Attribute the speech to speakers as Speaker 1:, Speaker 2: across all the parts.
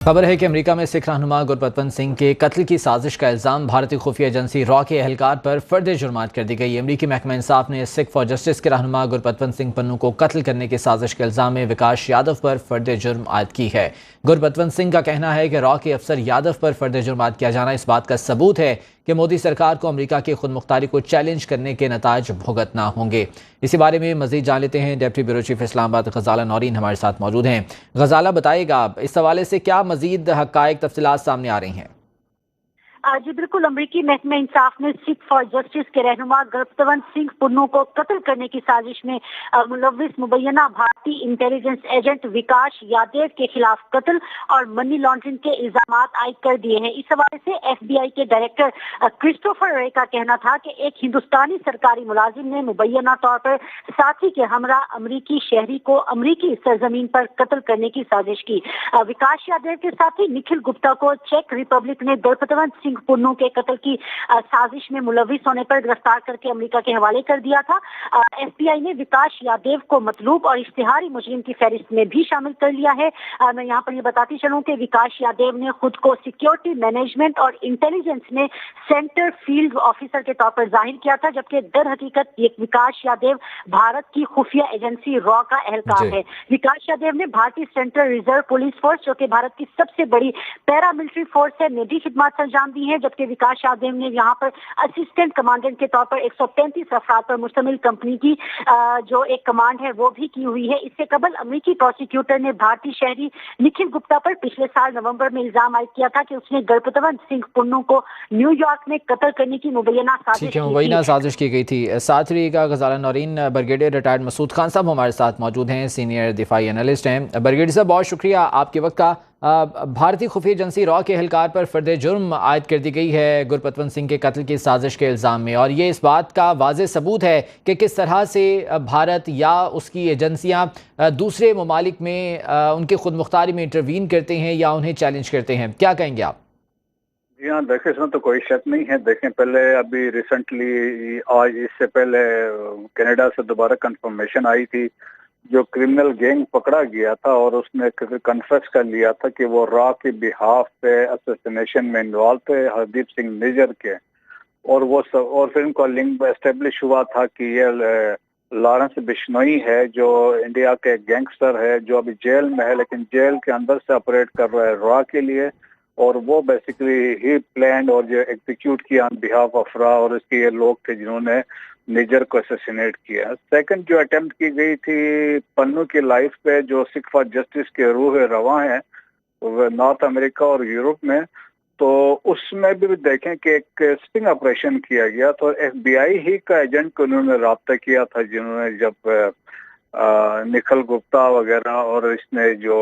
Speaker 1: खबर है कि अमेरिका में सिख रहनुमा गुरबत्वंत सिंह के कत्ल की साजिश का इल्ज़ाम भारतीय खुफिया एजेंसी रॉ के एहलकार पर फर्द जुर्मात कर दी गई। अमरीकी महकमा इंसाफ ने सिख फॉर जस्टिस के रहनुमा गुरबत्वंत सिंह पन्नू को कत्ल करने की साजिश के इल्ज़ाम में विकास यादव पर फर्द जुर्म आयद की है। गुरबत्वंत सिंह का कहना है कि रॉ के अफसर यादव पर फर्द जुर्म आयद किया जाना इस बात का सबूत है कि मोदी सरकार को अमेरिका की खुद मुख्तारी को चैलेंज करने के नताज भुगतना होंगे। इसी बारे में मजीद जान लेते हैं। डेप्टी ब्यूरो चीफ इस्लामाबाद गजाला नौरीन हमारे साथ मौजूद हैं। गजाला, बताइएगा इस हवाले से क्या मजीद हक़ाइक़ तफसीलात सामने आ रही हैं?
Speaker 2: जी बिल्कुल, अमरीकी महकमा इंसाफ ने सिख फॉर जस्टिस के रहनुमा गुरबत्वंत सिंह पन्नू को कत्ल करने की साजिश में मुलव्विस मुबैना भारतीय इंटेलिजेंस एजेंट विकास यादव के खिलाफ कत्ल और मनी लॉन्ड्रिंग के इल्जाम आयद कर दिए हैं। इस हवाले से FBI के डायरेक्टर क्रिस्टोफर रे का कहना था कि एक हिंदुस्तानी सरकारी मुलाजिम ने मुबैना तौर पर साथी के हमरा अमरीकी शहरी को अमरीकी सरजमीन पर कत्ल करने की साजिश की। विकास यादव के साथी निखिल गुप्ता को चेक रिपब्लिक ने गुरबत्वंत सिंह पन्नू के कत्ल की साजिश में मुलविस होने पर गिरफ्तार करके अमेरिका के हवाले कर दिया था। FBI ने विकास यादव को मतलूब और इश्तिहारी मुजरिम की फहरिस्त में भी शामिल कर लिया है। मैं यहाँ पर ये बताती चलूं कि विकास यादव ने खुद को सिक्योरिटी मैनेजमेंट और इंटेलिजेंस में सेंटर फील्ड ऑफिसर के तौर पर जाहिर किया था, जबकि दर हकीकत विकास यादव भारत की खुफिया एजेंसी रॉ का एहलकार है। विकास यादव ने भारतीय सेंट्रल रिजर्व पुलिस फोर्स, जो कि भारत की सबसे बड़ी पैरामिलिट्री फोर्स है, में भी खिदमत अंजाम दी है, जबकि विकास यादव ने यहाँ पर असिस्टेंट कमांडेंट के तौर पर 135 अफराद पर मुश्तमिल कंपनी की जो एक कमांड है वो भी की हुई है। इससे कबल अमेरिकी प्रोसिक्यूटर ने भारतीय शहरी निखिल गुप्ता पर पिछले साल नवंबर में इल्जाम आयद किया था कि उसने गुरबत्वंत सिंह पन्नू को न्यूयॉर्क में कत्ल करने की मुबैना
Speaker 1: साजिश की गई थी। साथ ही का गजाला नौरीन ब्रिगेडियर रिटायर्ड मसूद खान साहब हमारे साथ मौजूद हैं, सीनियर दिफाई एनालिस्ट हैं। ब्रिगेडियर साहब, बहुत शुक्रिया आपके वक्त का। भारतीय खुफिया एजेंसी रॉ के एहलकार पर फर्द जुर्म आयद कर दी गई है गुरबत्वंत सिंह के कत्ल की साजिश के इल्ज़ाम में, और ये इस बात का वाज़ेह सबूत है कि किस तरह से भारत या उसकी एजेंसियां दूसरे ममालिक में उनकी खुद मुख्तारी में इंटरवीन करते हैं या उन्हें चैलेंज करते हैं। क्या कहेंगे आप?
Speaker 3: जी हाँ, देखें, इसमें तो कोई शक नहीं है। देखें, पहले अभी रिसेंटली आज इससे पहले कनाडा से दोबारा कंफर्मेशन आई थी, जो क्रिमिनल गैंग पकड़ा गया था और उसने कन्फेस कर लिया था कि वो रॉ के बिहाफ पे असैसिनेशन में इन्वॉल्व थे हरदीप सिंह निजर के, और फिर इनका लिंक एस्टेब्लिश हुआ था कि ये लॉरेंस बिश्नोई है जो इंडिया के गैंगस्टर है, जो अभी जेल में है, लेकिन जेल के अंदर से ऑपरेट कर रहा है रॉ के लिए, और वो बेसिकली ही प्लान और जो एग्जीक्यूट किया ऑन बिहाफ ऑफ रॉ, और इसके ये लोग थे जिन्होंने निजर को असैसिनेट किया। सेकंड जो अटेम्प्ट की गई थी पन्नू की लाइफ पे, जो सिख फॉर जस्टिस के रूह रवां है नॉर्थ अमेरिका और यूरोप में, तो उसमें भी देखें कि एक स्टिंग ऑपरेशन किया गया। तो FBI ही का एजेंट को उन्होंने रब्ता किया था, जिन्होंने जब निखिल गुप्ता वगैरह और इसने जो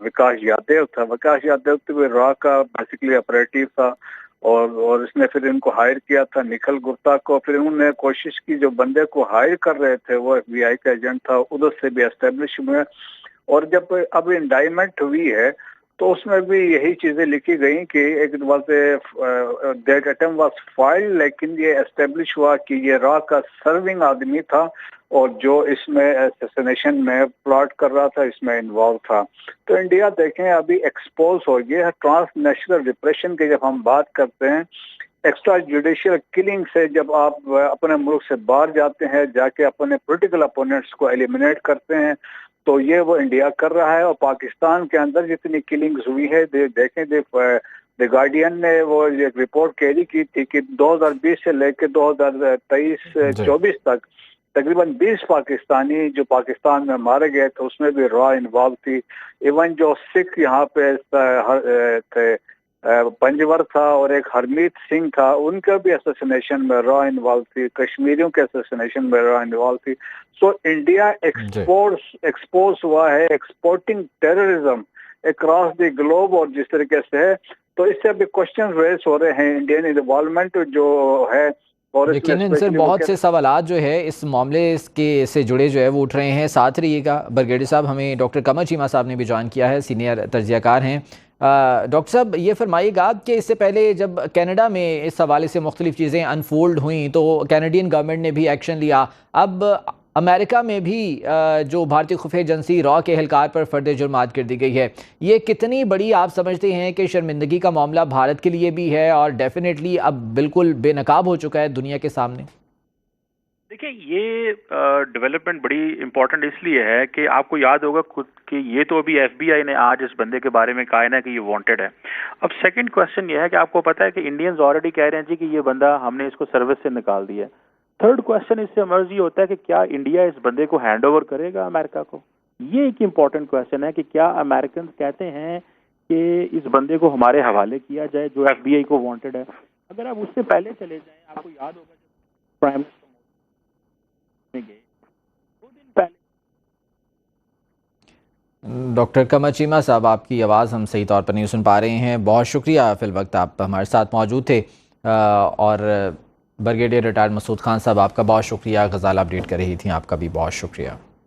Speaker 3: विकास यादव तो रॉ का बेसिकली ऑपरेटिव था, और इसने फिर इनको हायर किया था निखिल गुप्ता को। फिर उन्होंने कोशिश की, जो बंदे को हायर कर रहे थे वो FBI का एजेंट था, उधर से भी एस्टेब्लिश हुए। और जब अब इंडाइटमेंट हुई है तो उसमें भी यही चीजें लिखी गई कि एक दैट अटेम्प्ट वाज फाइल्ड, लेकिन ये एस्टेब्लिश हुआ कि ये रॉ का सर्विंग आदमी था और जो इसमें असैसिनेशन में प्लॉट कर रहा था, इसमें इन्वॉल्व था। तो इंडिया देखें अभी एक्सपोज हो गया है। ट्रांसनेशनल डिप्रेशन की जब हम बात करते हैं, एक्स्ट्रा जुडिशियल किलिंग से जब आप अपने मुल्क से बाहर जाते हैं, जाके अपने पॉलिटिकल अपोनेंट्स को एलिमिनेट करते हैं, तो ये वो इंडिया कर रहा है। और पाकिस्तान के अंदर जितनी किलिंग्स हुई है, देखें द गार्डियन ने वो एक रिपोर्ट कैरी की थी कि 2020 से लेकर 2023-24 तक तकरीबन 20 पाकिस्तानी जो पाकिस्तान में मारे गए थे, उसमें भी रॉ इन्वॉल्व थी। इवन जो सिख यहाँ पे थे, पंजवर था और एक हरमीत सिंह था, उनका भी असैसिनेशन में रॉ इन्वॉल्व थी। कश्मीरियों के असैसिनेशन में रॉ इन्वॉल्व थी। सो इंडिया एक्सपोज हुआ है, exporting terrorism across the globe, और जिस तरीके से है, तो इससे अभी क्वेश्चन रेज हो रहे हैं इंडियन इन्वॉल्वमेंट जो है।
Speaker 1: लेकिन सर बहुत से सवालात जो है इस मामले के से जुड़े जो है वो उठ रहे हैं। साथ रहिएगा ब्रिगेडियर साहब, हमें डॉक्टर कमर चीमा साहब ने भी ज्वाइन किया है, सीनियर तज्ज़ियाकार हैं। डॉक्टर साहब, ये फरमाइएगा कि इससे पहले जब कनाडा में इस हवाले से मुख्तलिफ चीज़ें अनफोल्ड हुई तो कैनेडियन गवर्नमेंट ने भी एक्शन लिया। अब अमेरिका में भी जो भारतीय खुफिया एजेंसी रॉ के एहलकार पर फर्द जुर्म आयद कर दी गई है, ये कितनी बड़ी आप समझते हैं कि शर्मिंदगी का मामला भारत के लिए भी है और डेफिनेटली अब बिल्कुल बेनकाब हो चुका है दुनिया के सामने?
Speaker 4: देखिए, ये डेवलपमेंट बड़ी इंपॉर्टेंट इसलिए है कि आपको याद होगा खुद कि ये तो अभी एफबीआई ने आज इस बंदे के बारे में कहा है ना कि ये वांटेड है। अब सेकंड क्वेश्चन ये है कि आपको पता है कि इंडियंस ऑलरेडी कह रहे हैं जी कि ये बंदा, हमने इसको सर्विस से निकाल दिया है। थर्ड क्वेश्चन इससे इमर्ज ये होता है कि क्या इंडिया इस बंदे को हैंड ओवर करेगा अमेरिका को? ये एक इम्पॉर्टेंट क्वेश्चन है कि क्या अमेरिकन कहते हैं कि इस बंदे को हमारे हवाले किया जाए जो एफबीआई को वांटेड है। अगर आप उससे पहले चले जाएं, आपको याद होगा जब प्राइम मिनिस्टर गए 2 दिन पहले।
Speaker 1: डॉक्टर कमर चीमा साहब, आपकी आवाज़ हम सही तौर पर नहीं सुन पा रहे हैं। बहुत शुक्रिया, फिल वक्त आप हमारे साथ मौजूद थे। और ब्रिगेडियर रिटायर्ड मसूद खान साहब, आपका बहुत शुक्रिया। गज़ाल अपडेट कर रही थी, आपका भी बहुत शुक्रिया।